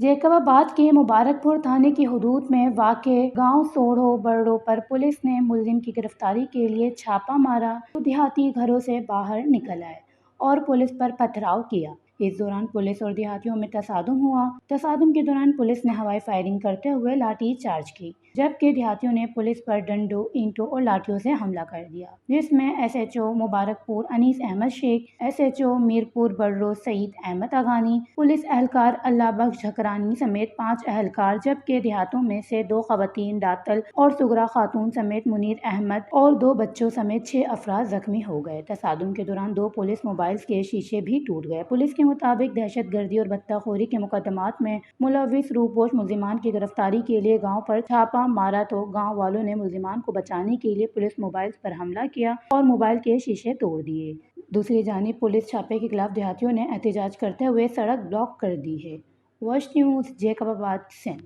Jacob کے مبارک پور تھانے کی حدود میں واقع گاؤں سوڑھو برڑو پر پولیس نے ملزم کی گرفتاری کے لیے چھاپہ مارا تو دیہاتی گھروں سے باہر نکل آئے اور پولیس پر پتھراؤ کیا۔ اس دوران پولیس اور دیہاتیوں میں تصادم ہوا۔ تصادم کے دوران پولیس نے ہوائی فائرنگ کرتے ہوئے لاٹھی چارج کی، جبکہ دیہاتیوں نے پولیس پر ڈنڈوں، اینٹوں اور لاٹھیوں سے حملہ کر دیا، جس میں ایس ایچ او مبارک پور انیس احمد شیخ، ایس ایچ او میرپور برڑو سعید احمد اغانی، پولیس اہلکار اللہ بخش جھکرانی سمیت 5 اہلکار، جبکہ دیہاتوں میں سے 2 خواتین داتل اور سغرا خاتون سمیت منیر احمد اور 2 بچوں سمیت 6 افراد زخمی ہو گئے۔ تصادم کے دوران 2 پولیس موبائلز کے شیشے بھی ٹوٹ گئے۔ پولیس کے مطابق دہشت گردی اور بھتہ خوری کے مقدمات میں ملوث روپوش ملزمان کی گرفتاری کے لیے گاؤں پر چھاپہ مارا تو گاؤں والوں نے ملزمان کو بچانے کے لیے پولیس موبائلز پر حملہ کیا اور موبائل کے شیشے توڑ دیے۔ دوسری جانب پولیس چھاپے کے خلاف دیہاتیوں نے احتجاج کرتے ہوئے سڑک بلاک کر دی ہے۔ واش نیوز، جیکب آباد، سندھ۔